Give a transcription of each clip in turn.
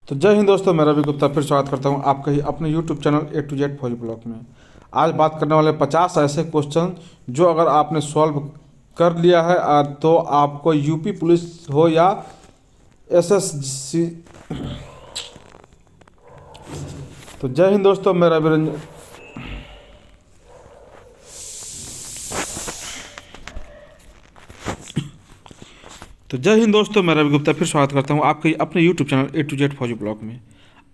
तो जय हिंद दोस्तों, मैं रवि गुप्ता फिर स्वागत करता हूं आपका ही अपने YouTube channel A to Z फौजी ब्लॉग में। आज बात करने वाले 50 ऐसे क्वेश्चन जो अगर आपने सॉल्व कर लिया है तो आपको यूपी पुलिस हो या एसएससी। तो जय हिंद दोस्तों, मैं रवि रंजन। तो जय हिंद दोस्तों, मैं रवि गुप्ता फिर स्वागत करता हूं आपके अपने YouTube channel A to Z फौजी ब्लॉग में।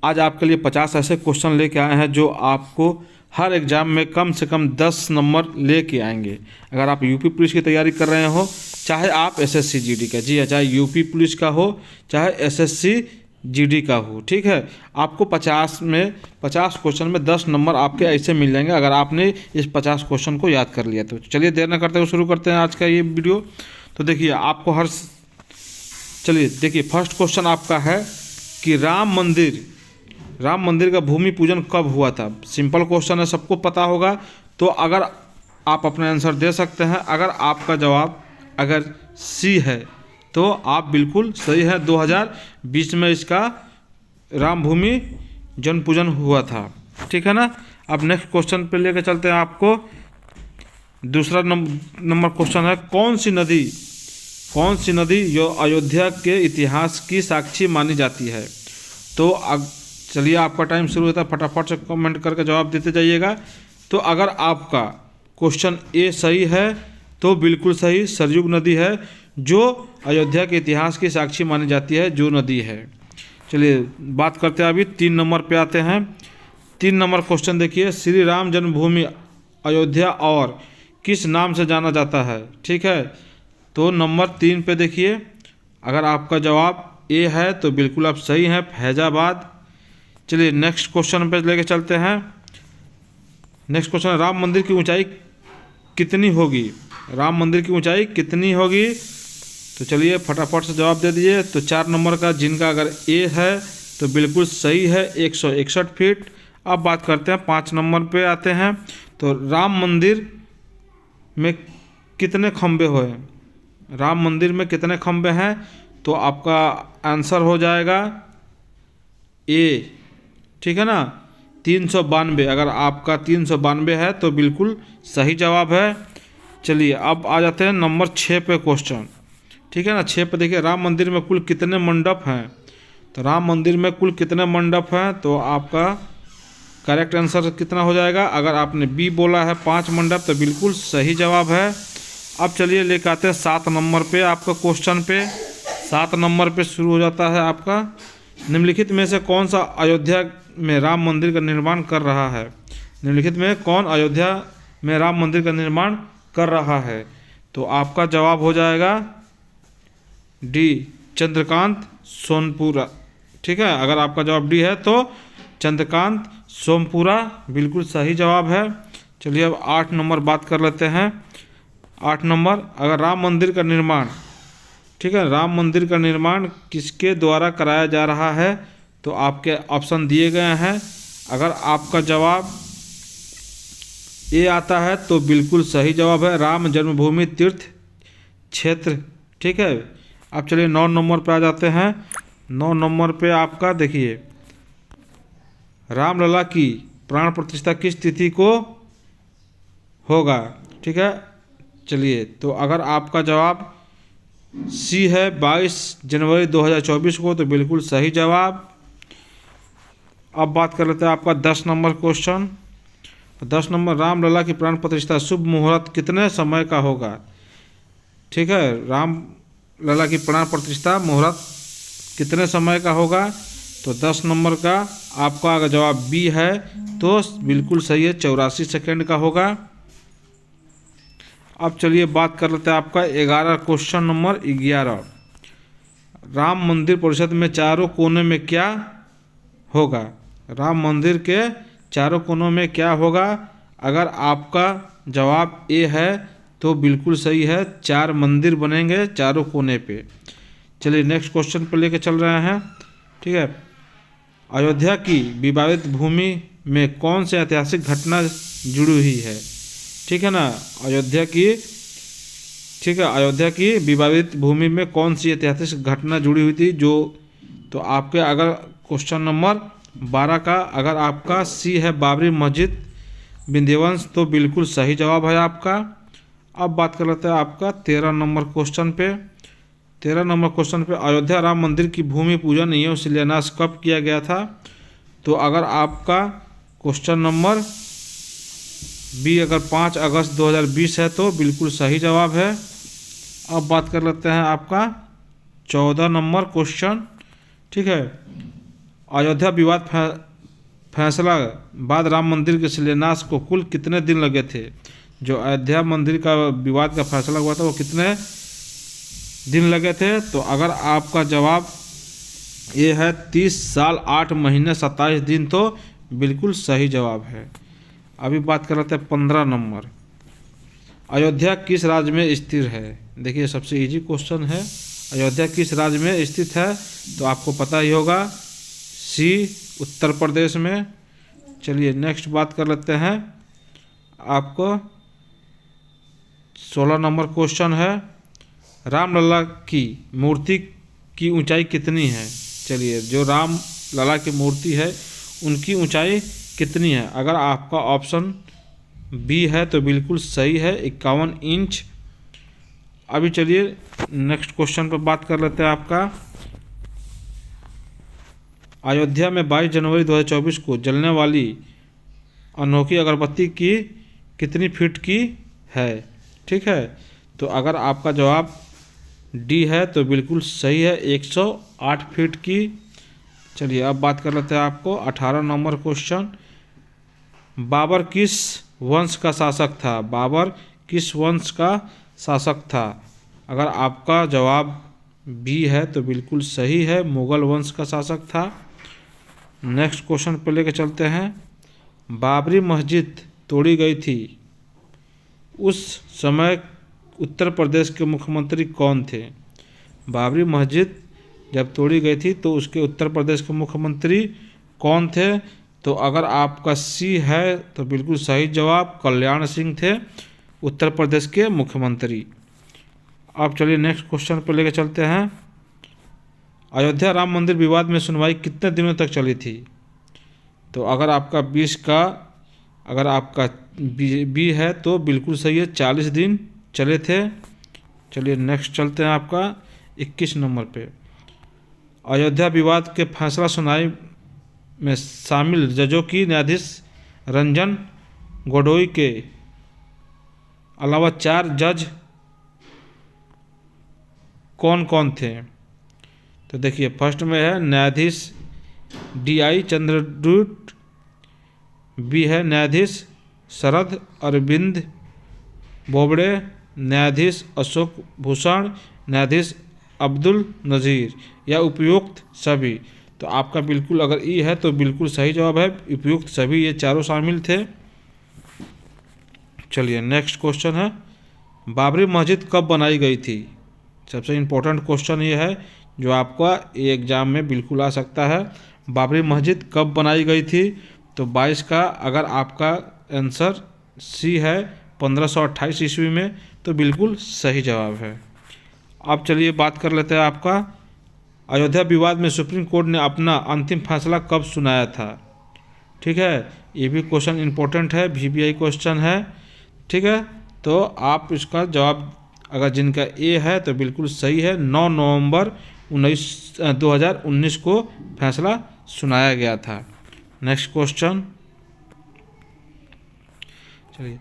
आज आपके लिए 50 ऐसे क्वेश्चन लेके आए हैं जो आपको हर एग्जाम में कम से कम 10 नंबर लेके आएंगे। अगर आप यूपी पुलिस की तैयारी कर रहे हो, चाहे आप एसएससी जीडी का, जी हाँ, चाहे यूपी पुलिस का हो चाहे एसएससी जीडी का हो, ठीक है, आपको 50 क्वेश्चन में 10 नंबर आपके ऐसे मिल जाएंगे अगर आपने इस 50 क्वेश्चन को याद कर लिया। तो चलिए देर न करते हुए शुरू करते हैं आज का ये वीडियो। तो देखिए आपको चलिए देखिए, फर्स्ट क्वेश्चन आपका है कि राम मंदिर का भूमि पूजन कब हुआ था। सिंपल क्वेश्चन है, सबको पता होगा। तो अगर आप अपना आंसर दे सकते हैं। अगर आपका जवाब अगर सी है तो आप बिल्कुल सही है। 2020 में इसका राम भूमि जन पूजन हुआ था, ठीक है ना। अब नेक्स्ट क्वेश्चन पे लेके चलते हैं आपको। दूसरा नंबर क्वेश्चन है, कौन सी नदी जो अयोध्या के इतिहास की साक्षी मानी जाती है। तो चलिए आपका टाइम शुरू होता है, फटाफट से कमेंट करके जवाब देते जाइएगा। तो अगर आपका क्वेश्चन ए सही है तो बिल्कुल सही, सरयुग नदी है जो अयोध्या के इतिहास की साक्षी मानी जाती है, जो नदी है। चलिए बात करते हैं, अभी 3 नंबर पे आते हैं। 3 नंबर क्वेश्चन देखिए, श्री राम जन्मभूमि अयोध्या और किस नाम से जाना जाता है, ठीक है। तो नंबर 3 पे देखिए, अगर आपका जवाब ए है तो बिल्कुल आप सही हैं, फैजाबाद। चलिए नेक्स्ट क्वेश्चन पे लेके चलते हैं। नेक्स्ट क्वेश्चन, राम मंदिर की ऊंचाई कितनी होगी। राम मंदिर की ऊंचाई कितनी होगी। तो चलिए फटाफट से जवाब दे दीजिए। तो 4 नंबर का जिनका अगर ए है तो बिल्कुल सही है, 161 फीट। अब बात करते हैं 5 नंबर पे आते हैं। तो राम मंदिर में कितने खंबे हुए। राम मंदिर में कितने खंबे हैं। तो आपका आंसर हो जाएगा ए, ठीक है ना, 392। अगर आपका 392 है तो बिल्कुल सही जवाब है। चलिए अब आ जाते हैं नंबर 6 पे क्वेश्चन, ठीक है ना। 6 पे देखिए, राम मंदिर में कुल कितने मंडप हैं। तो राम मंदिर में कुल कितने मंडप हैं। तो आपका करेक्ट आंसर कितना हो जाएगा। अगर आपने बी बोला है 5 मंडप तो बिल्कुल सही जवाब है। अब चलिए लेकर आते हैं 7 नंबर पे आपका क्वेश्चन पे। 7 नंबर पे शुरू हो जाता है आपका, निम्नलिखित में से कौन सा अयोध्या में राम मंदिर का निर्माण कर रहा है। निम्नलिखित में कौन अयोध्या में राम मंदिर का निर्माण कर रहा है। तो आपका जवाब हो जाएगा डी, चंद्रकांत सोमपुरा, ठीक है। अगर आपका जवाब डी है तो चंद्रकांत सोमपुरा बिल्कुल सही जवाब है। चलिए अब 8 नंबर बात कर लेते हैं। 8 नंबर, अगर राम मंदिर का निर्माण, ठीक है, राम मंदिर का निर्माण किसके द्वारा कराया जा रहा है। तो आपके ऑप्शन दिए गए हैं। अगर आपका जवाब ए आता है तो बिल्कुल सही जवाब है, राम जन्मभूमि तीर्थ क्षेत्र, ठीक है। अब चलिए 9 नंबर पे आ जाते हैं। 9 नंबर पे आपका देखिए, रामलला की प्राण प्रतिष्ठा किस तिथि को होगा, ठीक है। चलिए तो अगर आपका जवाब सी है 22 जनवरी 2024 को तो बिल्कुल सही जवाब। अब बात कर लेते हैं आपका 10 नंबर क्वेश्चन। 10 नंबर, रामलला की प्राण प्रतिष्ठा शुभ मुहूर्त कितने समय का होगा, ठीक है। रामलला की प्राण प्रतिष्ठा मुहूर्त कितने समय का होगा। तो 10 नंबर का आपका अगर जवाब बी है तो बिल्कुल सही है, 84 सेकेंड का होगा। अब चलिए बात कर लेते हैं आपका 11 क्वेश्चन नंबर 11, राम मंदिर परिषद में चारों कोने में क्या होगा। राम मंदिर के चारों कोनों में क्या होगा। अगर आपका जवाब ए है तो बिल्कुल सही है, 4 मंदिर बनेंगे चारों कोने पे। चलिए नेक्स्ट क्वेश्चन पे लेके चल रहे हैं, ठीक है। अयोध्या की विवादित भूमि में कौन सी ऐतिहासिक घटना जुड़ी हुई है, ठीक है ना। अयोध्या की विवादित भूमि में कौन सी ऐतिहासिक घटना जुड़ी हुई थी जो। तो आपके अगर क्वेश्चन नंबर 12 का अगर आपका सी है बाबरी मस्जिद विंध्यवंश तो बिल्कुल सही जवाब है आपका। अब बात कर लेते हैं आपका 13 नंबर क्वेश्चन पे। 13 नंबर क्वेश्चन पे अयोध्या राम मंदिर की भूमि पूजन एवं शिलान्यास कब किया गया था? तो अगर आपका क्वेश्चन नंबर बी अगर 5 अगस्त 2020 है तो बिल्कुल सही जवाब है। अब बात कर लेते हैं आपका 14 नंबर क्वेश्चन। ठीक है, अयोध्या विवाद फैसला बाद राम मंदिर के शिलान्यास को कुल कितने दिन लगे थे? जो अयोध्या मंदिर का विवाद का फैसला हुआ था वो कितने दिन लगे थे? तो अगर आपका जवाब ये है 30 साल 8 महीने 27 दिन तो बिल्कुल सही जवाब है। अभी बात कर लेते हैं 15 नंबर। अयोध्या किस राज्य में स्थित है? देखिए सबसे इजी क्वेश्चन है। अयोध्या किस राज्य में स्थित है? तो आपको पता ही होगा, सी उत्तर प्रदेश में। चलिए नेक्स्ट बात कर लेते हैं। आपको 16 नंबर क्वेश्चन है, रामलला की मूर्ति की ऊंचाई कितनी है? चलिए जो राम लला की मूर्ति है उनकी ऊंचाई कितनी है? अगर आपका ऑप्शन बी है तो बिल्कुल सही है, 51 इंच। अभी चलिए नेक्स्ट क्वेश्चन पर बात कर लेते हैं आपका। अयोध्या में 22 जनवरी 2024 को जलने वाली अनोखी अगरबत्ती की कितनी फीट की है? ठीक है, तो अगर आपका जवाब डी है तो बिल्कुल सही है, 108 फीट की। चलिए अब बात कर लेते हैं आपको 18 नंबर क्वेश्चन। बाबर किस वंश का शासक था? बाबर किस वंश का शासक था? अगर आपका जवाब बी है तो बिल्कुल सही है, मुगल वंश का शासक था। नेक्स्ट क्वेश्चन पे लेके चलते हैं। बाबरी मस्जिद तोड़ी गई थी, उस समय उत्तर प्रदेश के मुख्यमंत्री कौन थे? बाबरी मस्जिद जब तोड़ी गई थी तो उसके उत्तर प्रदेश के मुख्यमंत्री कौन थे? तो अगर आपका सी है तो बिल्कुल सही जवाब, कल्याण सिंह थे उत्तर प्रदेश के मुख्यमंत्री। अब चलिए नेक्स्ट क्वेश्चन पर लेके चलते हैं। अयोध्या राम मंदिर विवाद में सुनवाई कितने दिनों तक चली थी? तो अगर आपका 20 का अगर आपका बी है तो बिल्कुल सही है, 40 दिन चले थे। चलिए नेक्स्ट चलते हैं आपका 21 नंबर पे। अयोध्या विवाद के फैसला सुनाई में शामिल जजों की न्यायाधीश रंजन गोगोई के अलावा 4 जज कौन कौन थे? तो देखिए फर्स्ट में है न्यायाधीश DI चंद्रचूड़, बी है न्यायाधीश शरद अरविंद बोबड़े, न्यायाधीश अशोक भूषण, न्यायाधीश अब्दुल नज़ीर या उपयुक्त सभी। तो आपका बिल्कुल अगर ई है तो बिल्कुल सही जवाब है, उपयुक्त सभी, ये चारों शामिल थे। चलिए नेक्स्ट क्वेश्चन है, बाबरी मस्जिद कब बनाई गई थी? सबसे इम्पोर्टेंट क्वेश्चन ये है जो आपका एग्जाम में बिल्कुल आ सकता है। बाबरी मस्जिद कब बनाई गई थी? तो 22 का अगर आपका आंसर सी है 1528 ईस्वी में तो बिल्कुल सही जवाब है। अब चलिए बात कर लेते हैं आपका अयोध्या विवाद में सुप्रीम कोर्ट ने अपना अंतिम फैसला कब सुनाया था? ठीक है, ये भी क्वेश्चन इम्पोर्टेंट है, VBI क्वेश्चन है। ठीक है, तो आप इसका जवाब अगर जिनका ए है तो बिल्कुल सही है, 9 नवंबर 2019 को फैसला सुनाया गया था। नेक्स्ट क्वेश्चन, चलिए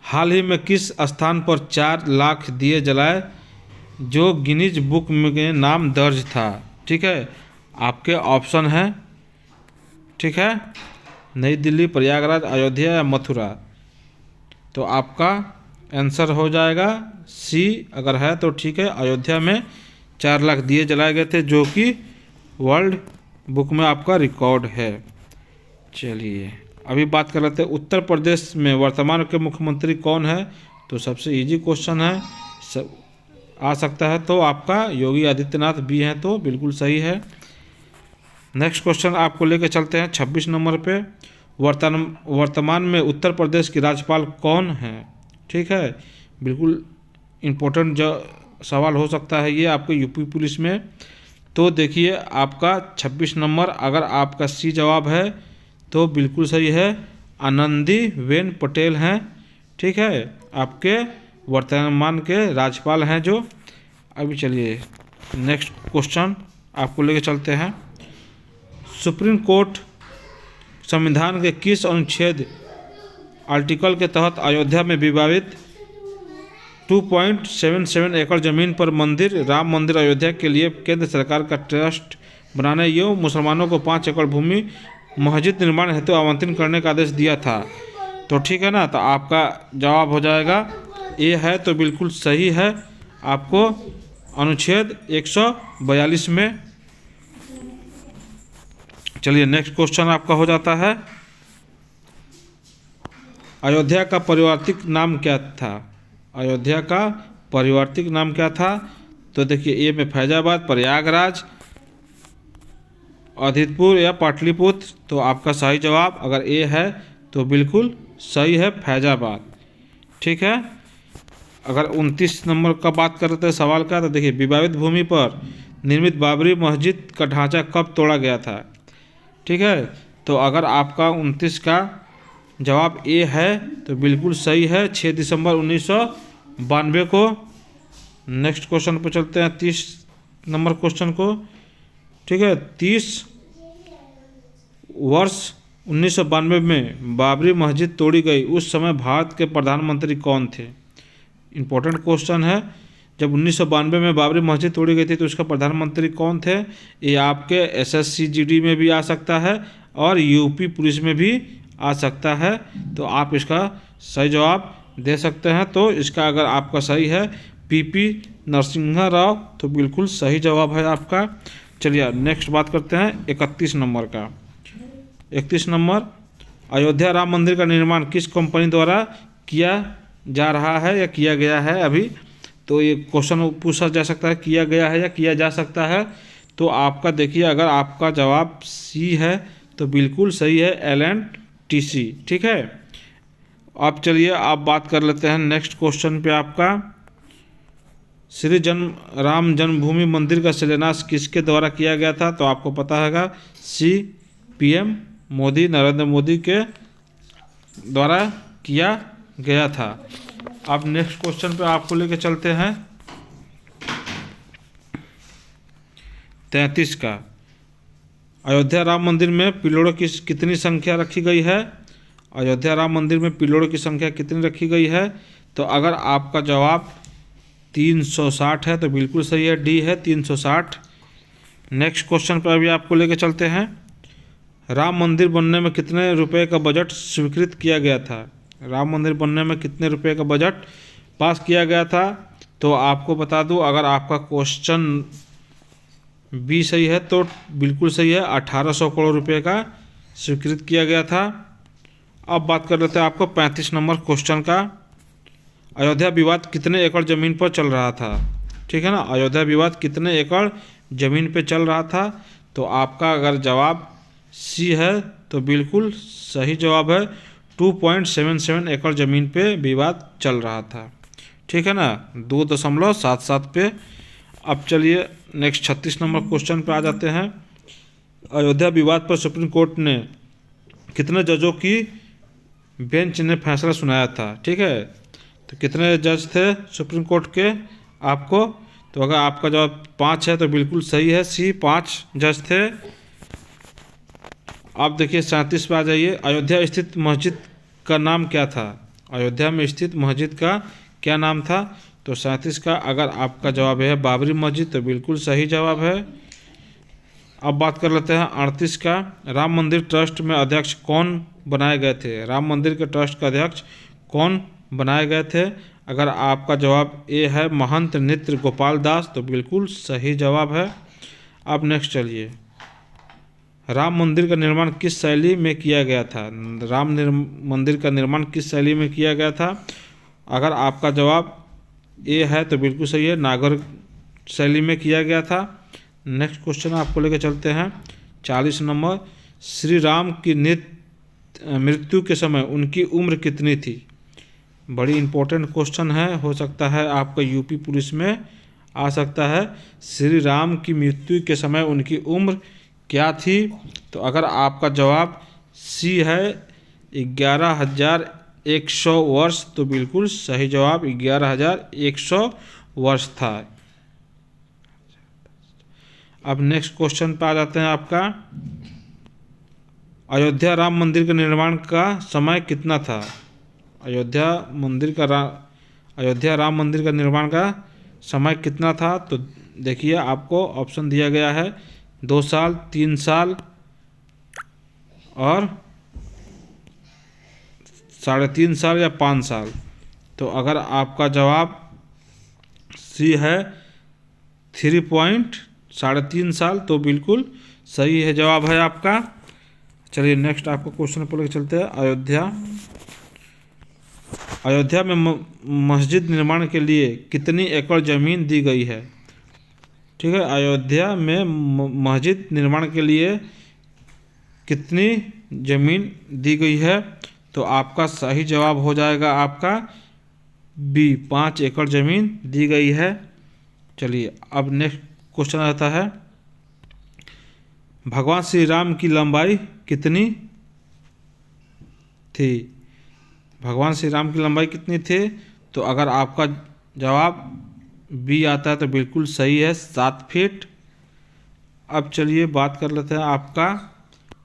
हाल ही में किस स्थान पर 4 लाख दिए जलाए जो गिनीज बुक में नाम दर्ज था? ठीक है, आपके ऑप्शन हैं, ठीक है, नई दिल्ली, प्रयागराज, अयोध्या या मथुरा। तो आपका आंसर हो जाएगा सी अगर है तो ठीक है, अयोध्या में 4 लाख दिए जलाए गए थे जो कि वर्ल्ड बुक में आपका रिकॉर्ड है। चलिए अभी बात कर लेते हैं उत्तर प्रदेश में वर्तमान के मुख्यमंत्री कौन है? तो सबसे इजी क्वेश्चन है, सब आ सकता है तो आपका योगी आदित्यनाथ भी हैं तो बिल्कुल सही है। नेक्स्ट क्वेश्चन आपको लेकर चलते हैं 26 नंबर पे। वर्तमान में उत्तर प्रदेश की राज्यपाल कौन है? ठीक है, बिल्कुल इम्पोर्टेंट जो सवाल हो सकता है ये आपके यूपी पुलिस में। तो देखिए आपका 26 नंबर, अगर आपका सी जवाब है तो बिल्कुल सही है, आनंदीबेन पटेल हैं। ठीक है, आपके वर्तमान के राज्यपाल हैं जो। अभी चलिए नेक्स्ट क्वेश्चन आपको लेके चलते हैं। सुप्रीम कोर्ट संविधान के किस अनुच्छेद आर्टिकल के तहत अयोध्या में विवादित 2.77 एकड़ जमीन पर मंदिर, राम मंदिर अयोध्या के लिए केंद्र सरकार का ट्रस्ट बनाने एवं मुसलमानों को 5 एकड़ भूमि मस्जिद निर्माण हेतु आवंटन करने का आदेश दिया था? तो ठीक है ना, तो आपका जवाब हो जाएगा ए है, तो बिल्कुल सही है। आपको अनुच्छेद 142 में। चलिए नेक्स्ट क्वेश्चन आपका हो जाता है, अयोध्या का परिवर्तित नाम क्या था? अयोध्या का परिवर्तित नाम क्या था? तो देखिए ए में फैजाबाद, प्रयागराज, अदितपुर या पाटलिपुत्र। तो आपका सही जवाब अगर ए है तो बिल्कुल सही है, फैजाबाद। ठीक है, अगर 29 नंबर का बात करते हैं सवाल का, तो देखिए विवादित भूमि पर निर्मित बाबरी मस्जिद का ढांचा कब तोड़ा गया था? ठीक है, तो अगर आपका 29 का जवाब ए है तो बिल्कुल सही है, 6 दिसंबर 1992 को। नेक्स्ट क्वेश्चन पर चलते हैं, 30 नंबर क्वेश्चन को। ठीक है, 30 वर्ष 1992 में बाबरी मस्जिद तोड़ी गई, उस समय भारत के प्रधानमंत्री कौन थे? इम्पोर्टेंट क्वेश्चन है। जब 1992 में बाबरी मस्जिद तोड़ी गई थी तो उसका प्रधानमंत्री कौन थे? ये आपके एसएससी जीडी में भी आ सकता है और यूपी पुलिस में भी आ सकता है, तो आप इसका सही जवाब दे सकते हैं। तो इसका अगर आपका सही है पीपी नरसिम्हा राव, तो बिल्कुल सही जवाब है आपका। चलिए नेक्स्ट बात करते हैं 31 नंबर का। 31 नंबर, अयोध्या राम मंदिर का निर्माण किस कंपनी द्वारा किया जा रहा है या किया गया है अभी? तो ये क्वेश्चन पूछा जा सकता है, किया गया है या किया जा सकता है। तो आपका देखिए अगर आपका जवाब सी है तो बिल्कुल सही है, एल&टी। ठीक है, अब चलिए आप बात कर लेते हैं नेक्स्ट क्वेश्चन पे आपका, श्री राम जन्मभूमि मंदिर का शिलान्यास किसके द्वारा किया गया था? तो आपको पता हैगा, सी पीएम मोदी, नरेंद्र मोदी के द्वारा किया गया था। अब नेक्स्ट क्वेश्चन पे आपको लेके चलते हैं 33 का, अयोध्या राम मंदिर में पिलरों की कितनी संख्या रखी गई है? अयोध्या राम मंदिर में पिलरों की संख्या कितनी रखी गई है? तो अगर आपका जवाब 360 है तो बिल्कुल सही है, डी है 360। नेक्स्ट क्वेश्चन पर अभी आपको लेके चलते हैं, राम मंदिर बनने में कितने रुपए का बजट स्वीकृत किया गया था? राम मंदिर बनने में कितने रुपए का बजट पास किया गया था? तो आपको बता दूं, अगर आपका क्वेश्चन बी सही है तो बिल्कुल सही है, 1800 करोड़ रुपए का स्वीकृत किया गया था। अब बात कर लेते हैं आपको 35 नंबर क्वेश्चन का, अयोध्या विवाद कितने एकड़ ज़मीन पर चल रहा था? ठीक है ना, अयोध्या विवाद कितने एकड़ ज़मीन पे चल रहा था? तो आपका अगर जवाब सी है तो बिल्कुल सही जवाब है, 2.77 एकड़ ज़मीन पे विवाद चल रहा था। ठीक है ना, 2.77 पे। अब चलिए नेक्स्ट 36 नंबर क्वेश्चन पे आ जाते हैं, अयोध्या विवाद पर सुप्रीम कोर्ट ने कितने जजों की बेंच ने फैसला सुनाया था? ठीक है, तो कितने जज थे सुप्रीम कोर्ट के आपको? तो अगर आपका जवाब 5 है तो बिल्कुल सही है, सी 5 जज थे। आप देखिए 37 पे आ जाइए, अयोध्या स्थित मस्जिद का नाम क्या था? अयोध्या में स्थित मस्जिद का क्या नाम था? तो 37 का अगर आपका जवाब है बाबरी मस्जिद, तो बिल्कुल सही जवाब है। अब बात कर लेते हैं 38 का, राम मंदिर ट्रस्ट में अध्यक्ष कौन बनाए गए थे? राम मंदिर के ट्रस्ट का अध्यक्ष कौन बनाए गए थे? अगर आपका जवाब ए है महंत नृत्य गोपाल दास, तो बिल्कुल सही जवाब है। अब नेक्स्ट चलिए, राम मंदिर का निर्माण किस शैली में किया गया था? मंदिर का निर्माण किस शैली में किया गया था? अगर आपका जवाब ए है तो बिल्कुल सही है, नागर शैली में किया गया था। नेक्स्ट क्वेश्चन आपको लेकर चलते हैं 40 नंबर, श्री राम की मृत्यु के समय उनकी उम्र कितनी थी? बड़ी इंपॉर्टेंट क्वेश्चन है, हो सकता है आपका यूपी पुलिस में आ सकता है श्री राम की मृत्यु के समय उनकी उम्र क्या थी? तो अगर आपका जवाब सी है 11,100 वर्ष, तो बिल्कुल सही जवाब 11,100 वर्ष था। अब नेक्स्ट क्वेश्चन पे आ जाते हैं आपका, अयोध्या राम मंदिर के निर्माण का समय कितना था? अयोध्या राम मंदिर का निर्माण का समय कितना था? तो देखिए आपको ऑप्शन दिया गया है 2 साल, 3 साल और 3.5 साल या 5 साल। तो अगर आपका जवाब सी है 3.5 साल, तो बिल्कुल सही है जवाब है आपका। चलिए नेक्स्ट आपको क्वेश्चन पर लेकर चलते हैं। अयोध्या में मस्जिद निर्माण के लिए कितनी एकड़ ज़मीन दी गई है? ठीक है, अयोध्या में मस्जिद निर्माण के लिए कितनी ज़मीन दी गई है? तो आपका सही जवाब हो जाएगा आपका बी, 5 एकड़ ज़मीन दी गई है। चलिए अब नेक्स्ट क्वेश्चन आता है, भगवान श्री राम की लंबाई कितनी थी? भगवान श्री राम की लंबाई कितनी थी? तो अगर आपका जवाब बी आता है तो बिल्कुल सही है, 7 फीट। अब चलिए बात कर लेते हैं आपका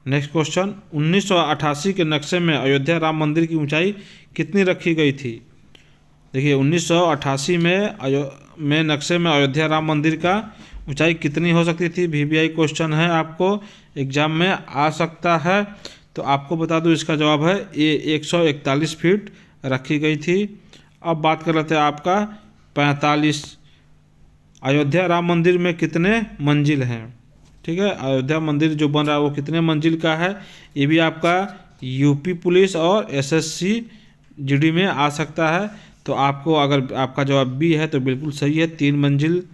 नेक्स्ट क्वेश्चन, 1988 के नक्शे में अयोध्या राम मंदिर की ऊंचाई कितनी रखी गई थी? देखिए 1988 में नक्शे में अयोध्या राम मंदिर का ऊंचाई कितनी हो सकती थी? VVI क्वेश्चन है, आपको एग्जाम में आ सकता है। तो आपको बता दूं इसका जवाब है ए, 141 फीट रखी गई थी। अब बात कर लेते हैं आपका 45, अयोध्या राम मंदिर में कितने मंजिल हैं? ठीक है, अयोध्या मंदिर जो बन रहा है वो कितने मंजिल का है? ये भी आपका यूपी पुलिस और SSC GD में आ सकता है। तो आपको अगर आपका जवाब बी है तो बिल्कुल सही है, 3 मंजिल।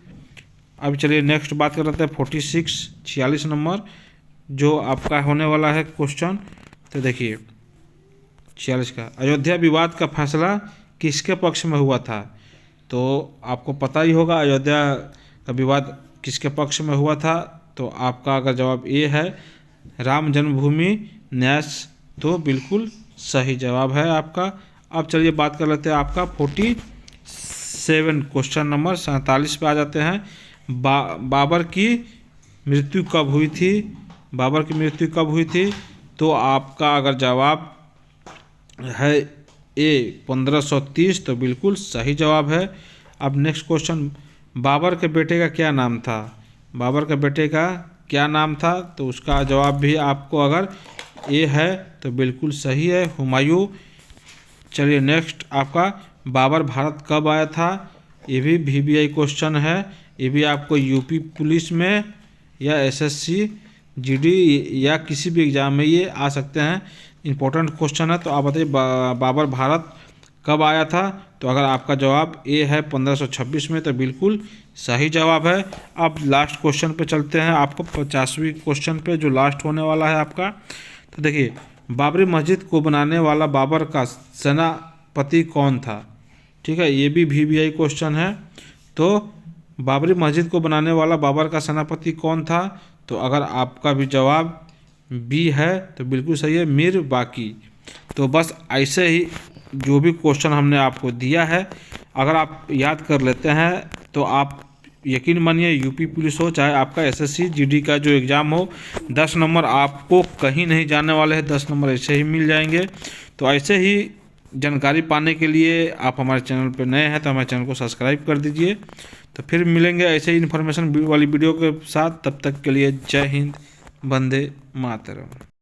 अब चलिए नेक्स्ट बात कर लेते हैं 46 नंबर जो आपका होने वाला है क्वेश्चन। तो देखिए 46 का, अयोध्या विवाद का फैसला किसके पक्ष में हुआ था? तो आपको पता ही होगा अयोध्या का विवाद किसके पक्ष में हुआ था। तो आपका अगर जवाब ए है राम जन्मभूमि न्यास, तो बिल्कुल सही जवाब है आपका। अब चलिए बात कर लेते हैं आपका 47 क्वेश्चन नंबर 47 पे आ जाते हैं। बाबर की मृत्यु कब हुई थी? बाबर की मृत्यु कब हुई थी? तो आपका अगर जवाब है ए 1530, तो बिल्कुल सही जवाब है। अब नेक्स्ट क्वेश्चन, बाबर के बेटे का क्या नाम था? बाबर के बेटे का क्या नाम था? तो उसका जवाब भी आपको अगर ए है तो बिल्कुल सही है, हुमायूं। चलिए नेक्स्ट आपका, बाबर भारत कब आया था? ये भी VVI क्वेश्चन है, ये भी आपको यूपी पुलिस में या SSC GD या किसी भी एग्ज़ाम में ये आ सकते हैं, इंपॉर्टेंट क्वेश्चन है। तो आप बताइए बाबर भारत कब आया था? तो अगर आपका जवाब ए है 1526 में, तो बिल्कुल सही जवाब है। अब लास्ट क्वेश्चन पे चलते हैं, आपको 50वीं क्वेश्चन पे जो लास्ट होने वाला है आपका। तो देखिए बाबरी मस्जिद को बनाने वाला बाबर का सेनापति कौन था? ठीक है, ये भी VVI क्वेश्चन है। तो बाबरी मस्जिद को बनाने वाला बाबर का सेनापति कौन था? तो अगर आपका भी जवाब बी है तो बिल्कुल सही है, मीर बाकी। तो बस ऐसे ही जो भी क्वेश्चन हमने आपको दिया है अगर आप याद कर लेते हैं तो आप यकीन मानिए यूपी पुलिस हो चाहे आपका SSC GD का जो एग्ज़ाम हो, 10 नंबर आपको कहीं नहीं जाने वाले हैं, 10 नंबर ऐसे ही मिल जाएंगे। तो ऐसे ही जानकारी पाने के लिए आप हमारे चैनल पर नए हैं तो हमारे चैनल को सब्सक्राइब कर दीजिए। तो फिर मिलेंगे ऐसे ही इन्फॉर्मेशन वाली वीडियो के साथ, तब तक के लिए जय हिंद, वंदे मातरम।